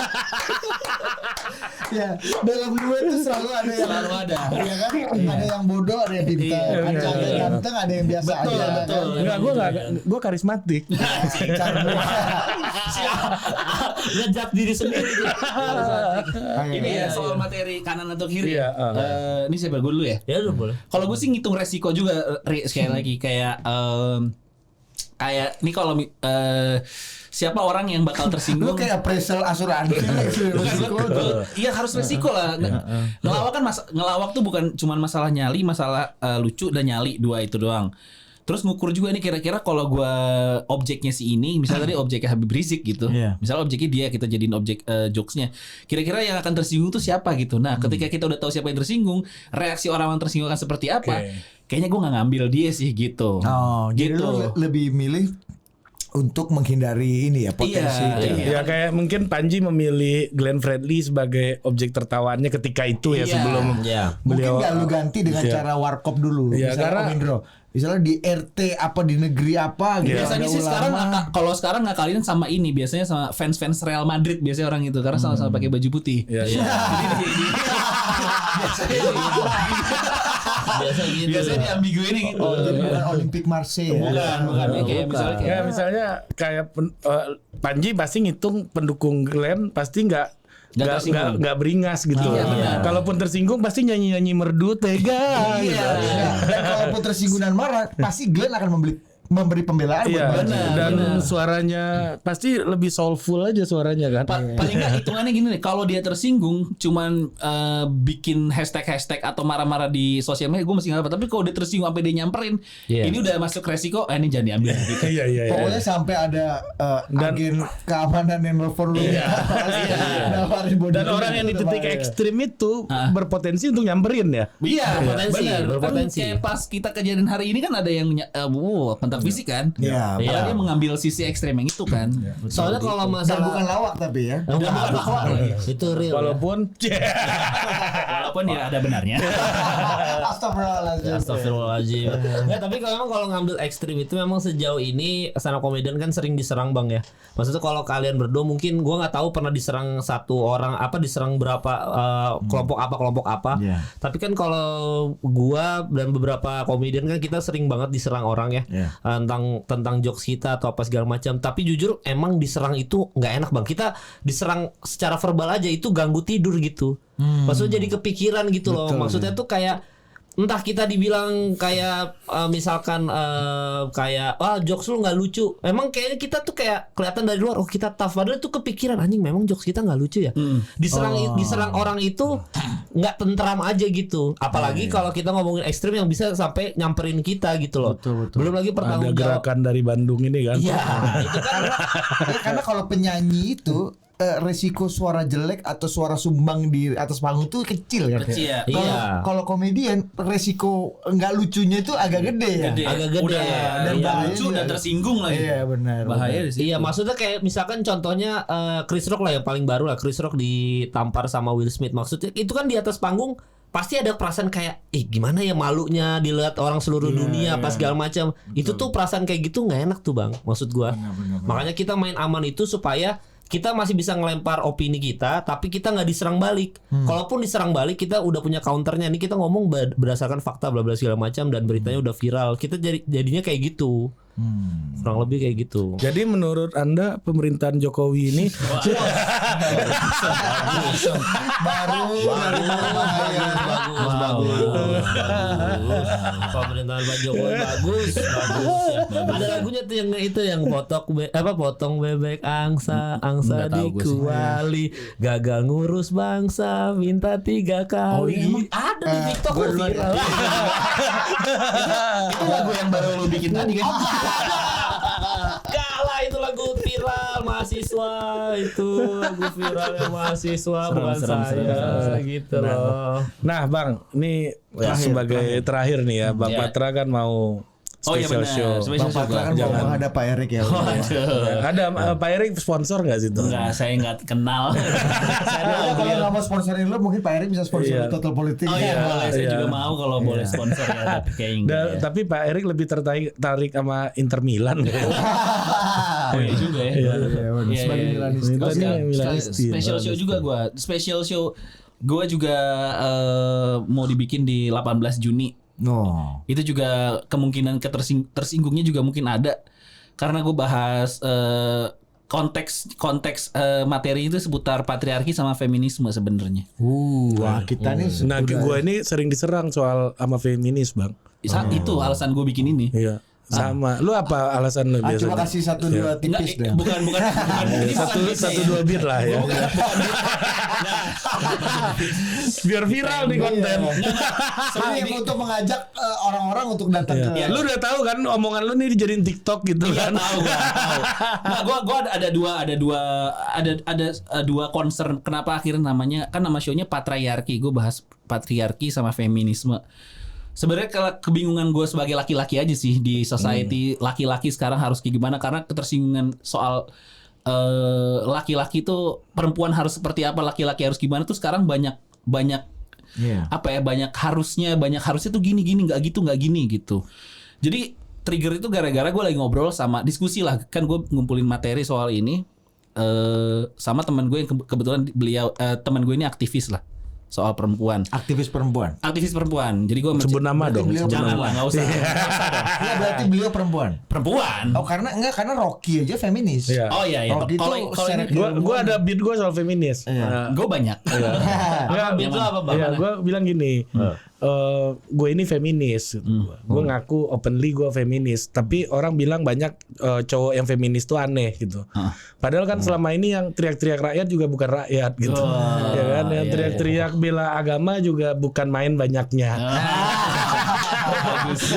Ya, dalam duet itu selalu ada yang Selalu ada. Iya kan? Ada yang bodoh, ada yang pintar, ada yang ganteng, ada yang biasa Betul, aja. betul. Kan? Enggak, gue karismatik. Charming. Ngejat diri sendiri. Ini ya soal materi kanan atau kiri. Iya, Ini siapa gue dulu ya? Ya udah boleh. Kalau gue sih ngitung resiko juga, sekali lagi kayak ini kalau siapa orang yang bakal Lu tersinggung? kayak appraisal asuransi. Iya harus resiko lah. Ngelawak kan ngelawak tuh bukan cuma masalah nyali, masalah lucu dan nyali, dua itu doang. Terus ngukur juga nih kira-kira kalau gua objeknya si ini, misalnya tadi objeknya Habib Rizik gitu. Misalnya objeknya dia, kita jadiin objek jokesnya. Kira-kira yang akan tersinggung tuh siapa gitu. Nah, ketika kita udah tahu siapa yang tersinggung, reaksi orang yang tersinggung akan seperti apa? Kayaknya gua nggak ngambil dia sih gitu. Jadi lo lebih milih untuk menghindari ini ya potensi. Ya kayak mungkin Panji memilih Glenn Fredly sebagai objek tertawanya ketika itu ya sebelum Mungkin nggak lu ganti dengan cara warkop dulu. Misalnya Om Indro, misalnya di RT apa di negeri apa gitu. Biasanya sih sekarang kalau sekarang ngakalin sama ini, biasanya sama fans Real Madrid biasanya orang itu karena sama-sama pakai baju putih. Biasanya di ambigu ini gitu. Jadi bukan Olympic Marseille ya. Bukan. Misalnya kayak Panji pasti ngitung pendukung Glenn pasti nggak beringas gitu. Kalaupun tersinggung pasti nyanyi merdu tega. Dan kalaupun tersinggung dan marah, pasti Glenn akan memberi pembelaan buat Panji. Dan suaranya pasti lebih soulful aja suaranya kan. Paling nggak hitungannya gini nih, kalau dia tersinggung cuman bikin hashtag atau marah-marah di sosial media, gue masih nggak apa. Tapi kalau dia tersinggung sampai dia nyamperin, ini udah masuk resiko, ini jangan diambil gitu. Pokoknya sampai ada agen keamanan yang nelfon lu. Dan orang yang di titik ekstrim itu berpotensi untuk nyamperin ya. Iya, berpotensi. Kan kayak pas kita kejadian hari ini kan ada yang kontak fisik kan. Padahal dia mengambil sisi ekstrem yang itu kan. Soalnya kalau Dan masalah bukan lawak tapi ya. Bukan lawak lagi. itu real. Walaupun ya ada benarnya. Astagfirullahaladzim. Ya tapi kalau ngambil ekstrim itu memang sejauh ini stand up comedian kan sering diserang Bang ya. Maksudnya kalau kalian berdua mungkin gua nggak tahu pernah diserang satu orang diserang berapa kelompok apa. Tapi kan kalau gua dan beberapa komedian kan kita sering banget diserang orang ya. Tentang jokes kita atau apa segala macam. Tapi jujur emang diserang itu nggak enak Bang. Kita diserang secara verbal aja itu ganggu tidur gitu. Maksudnya jadi kepikiran gitu loh. Maksudnya tuh kayak entah kita dibilang kayak misalkan kayak jokes lu nggak lucu. Emang kayaknya kita tuh kayak kelihatan dari luar kita tough, padahal tuh kepikiran anjing memang jokes kita nggak lucu ya. Diserang orang itu nggak tentram aja gitu. Apalagi kalau kita ngomongin ekstrim yang bisa sampai nyamperin kita gitu loh. Betul. Belum lagi ada gerakan dari Bandung ini kan. Iya, itu kan karena kalau penyanyi itu resiko suara jelek atau suara sumbang di atas panggung itu kecil kan. Kecil. Kalau komedian resiko nggak lucunya itu agak gede ya. Agak gede. Dan lucu dan tersinggung lagi. Iya benar. Bahaya di situ. Iya, maksudnya kayak misalkan contohnya Chris Rock lah yang paling baru lah. Chris Rock ditampar sama Will Smith. Maksudnya itu kan di atas panggung pasti ada perasaan kayak gimana ya malunya dilihat orang seluruh dunia pas segala macam. Itu tuh perasaan kayak gitu nggak enak tuh Bang. Maksud gua. Makanya kita main aman itu supaya kita masih bisa ngelempar opini kita, tapi kita nggak diserang balik. Kalaupun diserang balik, kita udah punya counternya. Ini kita ngomong berdasarkan fakta, bla bla segala macam, dan beritanya udah viral. Kita jadinya kayak gitu. Kurang lebih kayak gitu. Jadi menurut Anda pemerintahan Jokowi ini bagus. Pemerintahan Pak Jokowi bagus. Ada lagunya tuh yang potong bebek angsa dikuali, gagal ngurus bangsa minta 3 kali. Emang ada di TikTok viral. Itu lagu yang baru lu bikin tadi kan? Kalah itu lagu viral mahasiswa, itu lagu viralnya mahasiswa bukan saya gitu loh. Nah Bang, ini sebagai terakhir nih ya, Bang Patra kan mau special show. Bang Patra kan mau ada Pak Erik ya. Ada Pak Erik sponsor nggak situ? Enggak, saya nggak kenal. Kalau nggak mau sponsorin lo, mungkin Pak Erik bisa sponsorin Total Politik. Oh iya, boleh. Saya juga mau kalau boleh sponsor ya. Tapi kayaknya. Tapi Pak Erik lebih tertarik sama Inter Milan. Oh iya juga ya. Iya. Sebagai Milanisti. Special show juga gue. Special show gue juga mau dibikin di 18 Juni. Itu juga kemungkinan tersinggungnya juga mungkin ada karena gue bahas konteks materi itu seputar patriarki sama feminisme sebenarnya. Wah kita nih. Nah gue ini sering diserang soal sama feminis Bang. Itu alasan gue bikin ini. Iya. Sama. Lu apa alasan lu biasanya? Coba kasih 1-2 tipis deh. Bukan. Ini satu 2 bir lah ya. Biar viral nih konten. Ini yang untuk mengajak orang-orang untuk datang ke. Ya, lu udah tahu kan omongan lu nih dijadiin TikTok gitu Iya kan. tahu gua. Nah, gua ada dua concern kenapa akhirnya namanya kan nama show-nya patriarki. Gue bahas patriarki sama feminisme. Sebenarnya kalau kebingungan gue sebagai laki-laki aja sih di society laki-laki sekarang harus kayak gimana karena ketersinggungan soal laki-laki tuh perempuan harus seperti apa, laki-laki harus gimana tuh sekarang banyak apa ya banyak harusnya tuh gini nggak gini gitu. Jadi trigger itu gara-gara gue lagi ngobrol sama diskusi lah kan gue ngumpulin materi soal ini sama teman gue yang kebetulan beliau teman gue ini aktivis lah soal perempuan. Aktivis perempuan. Jadi gue Sebut nama dong. jangan lah nggak usah. Iya berarti beliau perempuan. Perempuan. Oh karena Rocky aja feminis. Iya. Oh iya. Rocky Kalau itu Gua ada beat gue soal feminis. gue banyak. Itu apa Bang? Ya, gue bilang gini, gue ini feminis. Gue ngaku openly gue feminis, tapi orang bilang banyak cowok yang feminis tuh aneh gitu. Padahal kan selama ini yang teriak-teriak rakyat juga bukan rakyat gitu, ya kan? Yang teriak-teriak bela agama juga bukan main banyaknya. Bagus.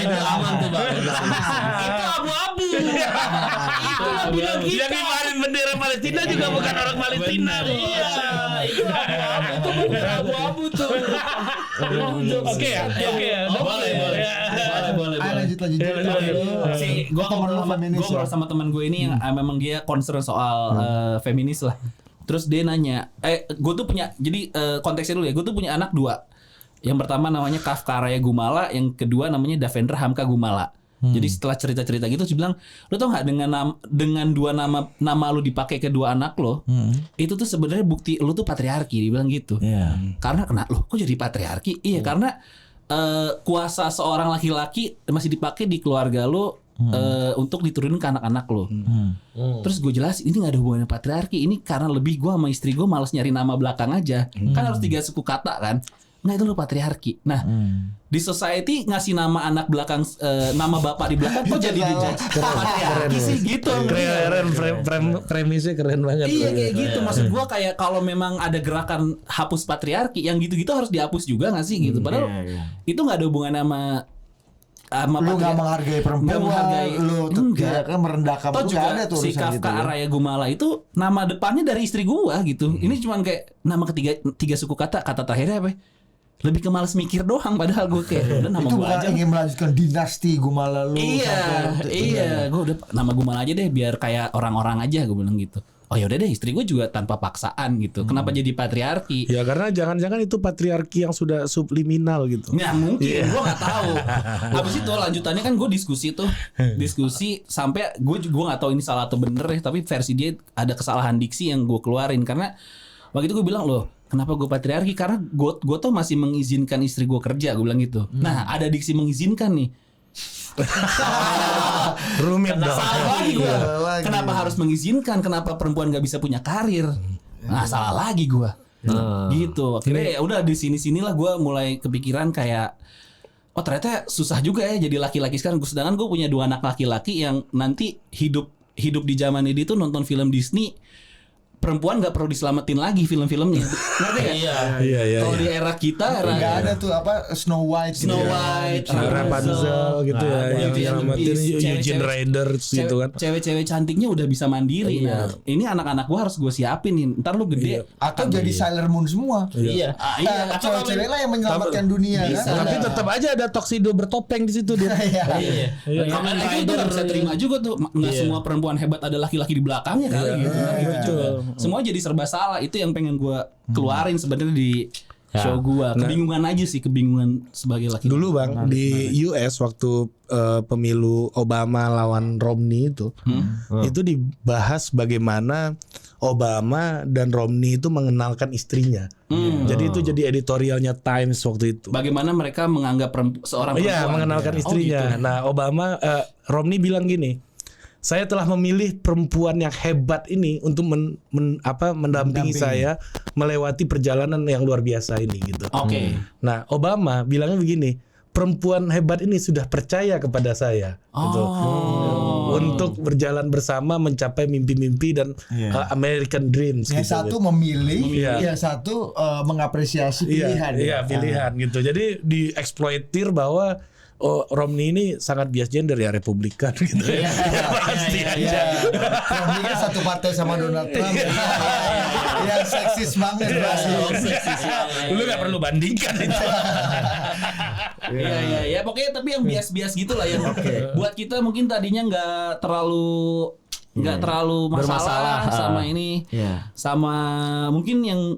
Itu aman tuh Bang. Itu abu-abu. Itu bilang Yang kemarin bendera Palestina juga bukan orang Palestina. Iya, itu abu-abu. Itu bukan abu-abu tuh. Oke ya. Boleh. Lanjut. Gue ngobrol sama teman gue ini yang memang dia concern soal feminis lah. Terus dia nanya, gue tuh punya, jadi konteksnya dulu ya, gue tuh punya anak 2. Yang pertama namanya Kafka Raya Gumala, yang kedua namanya Davendra Hamka Gumala. Jadi setelah cerita-cerita gitu, dia bilang, lo tau nggak dengan dua nama lo dipakai kedua anak lo, itu tuh sebenarnya bukti lo tuh patriarki, dia bilang gitu. Karena lo kok jadi patriarki? Iya, karena kuasa seorang laki-laki masih dipakai di keluarga lo. Untuk diturunin ke anak-anak lo. Terus gue jelasin ini gak ada hubungannya patriarki. Ini karena lebih gue sama istri gue malas nyari nama belakang aja. Kan harus 3 suku kata kan. Nggak, itu lo patriarki. Nah di society ngasih nama anak belakang nama bapak di belakang kok jadi patriarki sih gitu. Keren, premisnya keren banget. Iya kayak gitu. Maksud gue kayak kalau memang ada gerakan hapus patriarki, yang gitu-gitu harus dihapus juga nggak sih gitu. Padahal itu nggak ada hubungan sama lu gak menghargai perempuan, lu tidak kan merendahkan. Toh juga si Kafka Raya Gumala itu nama depannya dari istri gua gitu. Ini cuman kayak nama ketiga 3 suku kata terakhirnya apa? Lebih ke males mikir doang, padahal gue kayak udah nama itu gua aja. Itu ingin melanjutkan dinasti Gumala lu. Iya, gue udah nama Gumala aja deh biar kayak orang-orang aja, gue bilang gitu. Oh ya udah deh, istri gue juga tanpa paksaan gitu. Kenapa jadi patriarki? Ya karena jangan-jangan itu patriarki yang sudah subliminal gitu. Ya mungkin, gue nggak tahu. Habis itu lanjutannya kan gue diskusi sampai gue nggak tahu ini salah atau bener ya. Tapi versi dia ada kesalahan diksi yang gue keluarin karena waktu itu gue bilang loh, kenapa gue patriarki? Karena gue tuh masih mengizinkan istri gue kerja, gue bilang gitu. Nah ada diksi mengizinkan nih. Rumit dong. Salah lagi gue. Kenapa harus mengizinkan? Kenapa perempuan nggak bisa punya karir? Nah salah lagi gue. Gitu. Akhirnya ya udah di sinilah gue mulai kepikiran kayak, oh ternyata susah juga ya jadi laki-laki sekarang. Sedangkan gue punya 2 anak laki-laki yang nanti hidup di zaman ini tuh nonton film Disney. Perempuan nggak perlu diselamatin lagi film-filmnya, ngerti gak? Iya. Kalau di era kita, nggak ada tuh apa Snow White, Rapunzel gitu ya, yang nyelamatin Eugene Ryder gitu kan. Cewek-cewek cantiknya udah bisa mandiri. Nah, ini anak-anak gua harus gue siapin nih. Ntar lu gede atau jadi Sailor Moon semua. Iya. Cewek-cewek lah yang menyelamatkan dunia kan. Tapi tetap aja ada tuxedo bertopeng di situ dia. Kamen Rider nggak bisa terima juga tuh. Nggak semua perempuan hebat ada laki-laki di belakangnya kali gitu. Semua jadi serba salah. Itu yang pengen gue keluarin sebenarnya di show gue. Kebingungan aja sih, kebingungan sebagai laki. Dulu Bang di US waktu pemilu Obama lawan Romney itu dibahas bagaimana Obama dan Romney itu mengenalkan istrinya. Jadi itu jadi editorialnya Times waktu itu. Bagaimana mereka menganggap seorang perempuan. Iya, mengenalkan istrinya. Gitu. Nah, Romney bilang gini, saya telah memilih perempuan yang hebat ini untuk mendampingi saya melewati perjalanan yang luar biasa ini gitu. Oke. Nah, Obama bilangnya begini, perempuan hebat ini sudah percaya kepada saya gitu. untuk berjalan bersama mencapai mimpi-mimpi dan American dreams. Yang gitu. satu memilih, Iya. yang satu mengapresiasi pilihan. Iya, pilihan gitu. Jadi dieksploitir bahwa Romney ini sangat bias gender ya, Republikan gitu. Iya. Pasti aja. Romney kan satu partai sama Donald Trump. Yang seksis banget. Lu nggak perlu bandingkan itu. Iya. Pokoknya tapi yang bias-bias gitulah yang buat kita mungkin tadinya nggak terlalu masalah sama ini, sama mungkin yang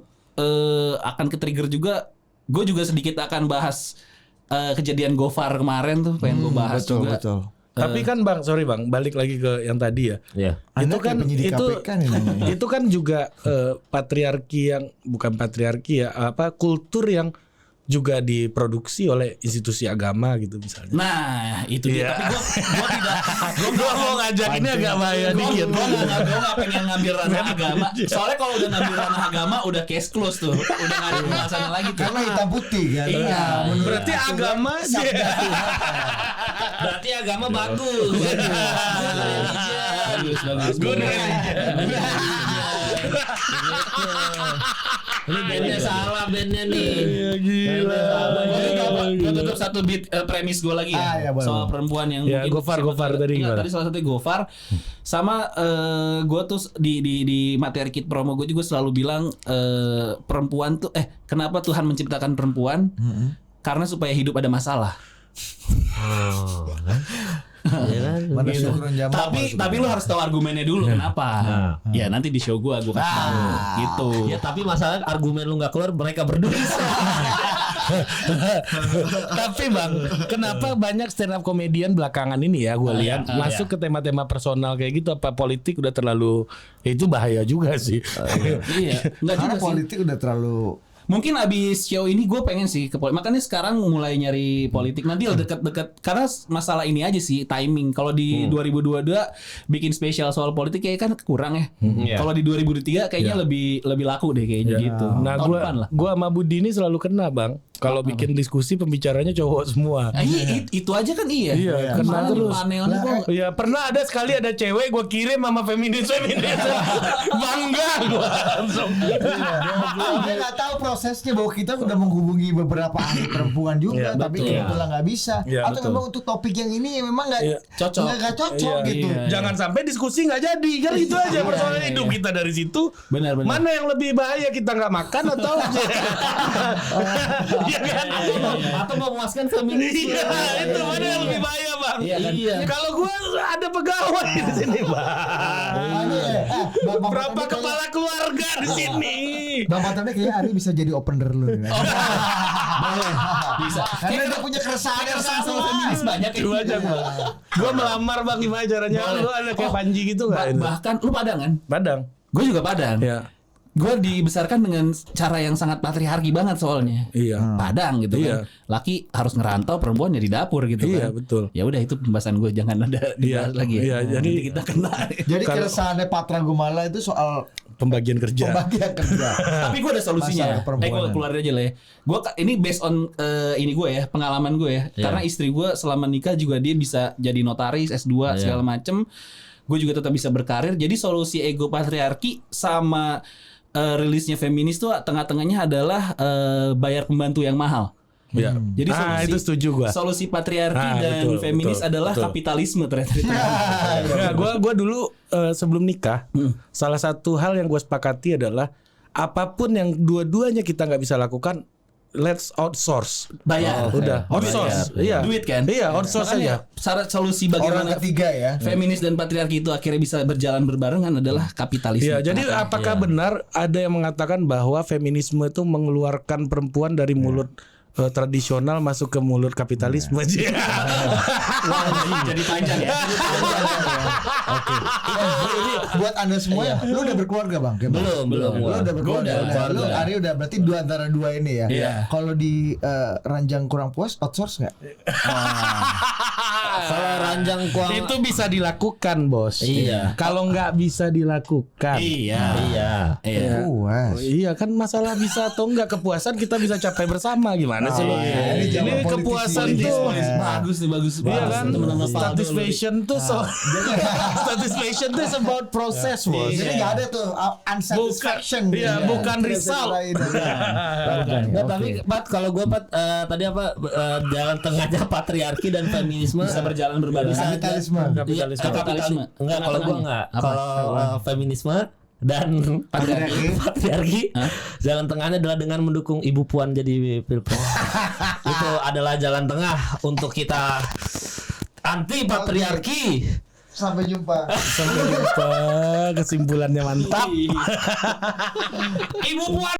akan ke-trigger juga. Gue juga sedikit akan bahas kejadian Gofar kemarin tuh, pengen gue bahas juga. Betul. Tapi kan Bang, sorry Bang, balik lagi ke yang tadi ya. Iya. Anda kayak penyidik KPK nih namanya. Itu kan juga patriarki yang bukan patriarki ya, kultur yang juga diproduksi oleh institusi agama gitu misalnya. Nah, itu dia. Tapi gue mau ngajak ini agak bahaya dikit. Gue nggak pengen ngambil ranah agama. Soalnya kalau udah ngambil ranah agama udah case close tuh, udah nggak ada pembahasan lagi tuh. Karena hitam putih kan. Iya. Berarti agama Berarti agama bagus. Bagus. Good religion. Ini bandnya salah bandnya nih. Iya, gila. Gue tutup satu bit premis gue lagi ya, boleh. soal perempuan yang Ya, mungkin Gofar tadi Enggak, gimana? tadi salah satunya Gofar. Sama gue tuh di materi kit promo gue juga selalu bilang perempuan tuh kenapa Tuhan menciptakan perempuan? Karena supaya hidup ada masalah. Mana syukuran Jamal. Tapi lu harus tahu argumennya dulu kenapa. Ya nanti di show gue kasih tahu gitu. Ya tapi masalah argumen lu nggak keluar, mereka berdosa. Tapi Bang, kenapa banyak stand up komedian belakangan ini ya gue lihat masuk ke tema-tema personal kayak gitu, apa politik udah terlalu itu bahaya juga sih. Iya, enggak Karena juga sih. politik udah terlalu. Mungkin abis show ini gue pengen sih ke politik. Makanya sekarang mulai nyari politik. Nanti dekat-dekat karena masalah ini aja sih timing. Kalau di 2022 bikin spesial soal politik kayak kan kurang ya. Kalau di 2023 kayaknya lebih laku deh kayaknya gitu. Nah, Tahun depan lah. gua sama Budi ini selalu kena Bang. Kalau bikin diskusi pembicaranya cowok semua. Itu aja kan iya. Iya, kena Malah di terus. panelnya gua Iya, pernah ada sekali ada cewek gue kirim sama feminis. Bangga gue langsung. Dia nggak tahu prosesnya bahwa kita udah menghubungi beberapa ahli perempuan juga, Iya, tapi betul. kebetulan nggak bisa. Iya, Atau betul. memang untuk topik yang ini memang nggak Cocok. nggak cocok Iya, gitu. Jangan sampai diskusi nggak jadi kan itu aja persoalan hidup kita dari situ. Benar. Mana yang lebih bahaya kita nggak makan atau? Iya kan? Atau memuaskan feminis. Iya, itu mana yang lebih bahaya Bang? Iya. Kalau gua ada pegawai di sini Bang. Berapa kepala keluarga di sini? Bang Patrone kayaknya Ari bisa jadi opener lu. bisa. Karena dia punya keresahan Sama feminis banyak ya. Dua aja Bang. Gua melamar Bang, gimana caranya? Lu ada kayak Panji gitu nggak? Bahkan lu Padang kan? Padang. Gue juga Padang. Ya. Gue dibesarkan dengan cara yang sangat patriarki banget soalnya. Iya. Padang gitu Iya. kan. Laki harus ngerantau, perempuan ya di dapur gitu Iya, kan. betul. Ya udah itu pembahasan gue, jangan ada dibahas lagi ya. Iya, jadi Nanti kita kena. Jadi keresahannya Patra Gumala itu soal pembagian kerja. pembagian kerja. Tapi gue ada solusinya. Masalah perempuanan. Gue keluar aja lah ya. Gue ini based on ini gue ya, pengalaman gue ya. Karena istri gue selama nikah juga dia bisa jadi notaris, S2 segala macem. Gue juga tetap bisa berkarir. Jadi solusi ego patriarki sama rilisnya feminis tuh tengah-tengahnya adalah bayar pembantu yang mahal. Ya. Jadi itu setuju gua. Solusi patriarki dan betul, feminis betul, adalah betul. kapitalisme ternyata. Nah, gua dulu sebelum nikah, salah satu hal yang gua sepakati adalah apapun yang dua-duanya kita nggak bisa lakukan, let's outsource. Bayar. Udah, outsource. Iya. Duit kan? Iya, outsource Makanya aja. Syarat solusi Orang bagaimana ketiga ya. feminis dan patriarki itu akhirnya bisa berjalan berbarengan adalah kapitalisme. Iya, jadi apakah benar ada yang mengatakan bahwa feminisme itu mengeluarkan perempuan dari mulut tradisional masuk ke mulut kapitalisme aja? Jadi panjang ya. Oke. Jadi buat Anda semua ya, lu udah berkeluarga Bang? Belum. Lu udah berkeluarga. Lu Ari udah berarti dua antara dua ini ya. Iya. Kalau di ranjang kurang puas outsource nggak? Kalau ranjang keuangan Itu bisa dilakukan, Bos. Iya. Kalau nggak bisa dilakukan. Iya. Puas. Iya kan masalah bisa atau enggak kepuasan kita bisa capai bersama gimana sih lo? ini zaman Ini politisi kepuasan ini. tuh. Bagus nih, bagus. Iya kan, Teman-teman satisfaction tuh satisfaction tuh is about process, Bos. Jadi nggak ada tuh unsatisfaction. Iya, bukan result. Nah, tapi Pat, kalau gue tadi apa jalan tengahnya patriarki dan feminisme bisa berjalan berbalik. Kapitalisme. Kapitalisme. Kapitalisme. Enggak, kalau gue enggak. Kalau feminisme dan patriarki jalan tengahnya adalah dengan mendukung Ibu Puan jadi pilpres. Itu adalah jalan tengah untuk kita anti patriarki. Sampai jumpa. Sampai jumpa. Kesimpulannya mantap. Ibu Puan.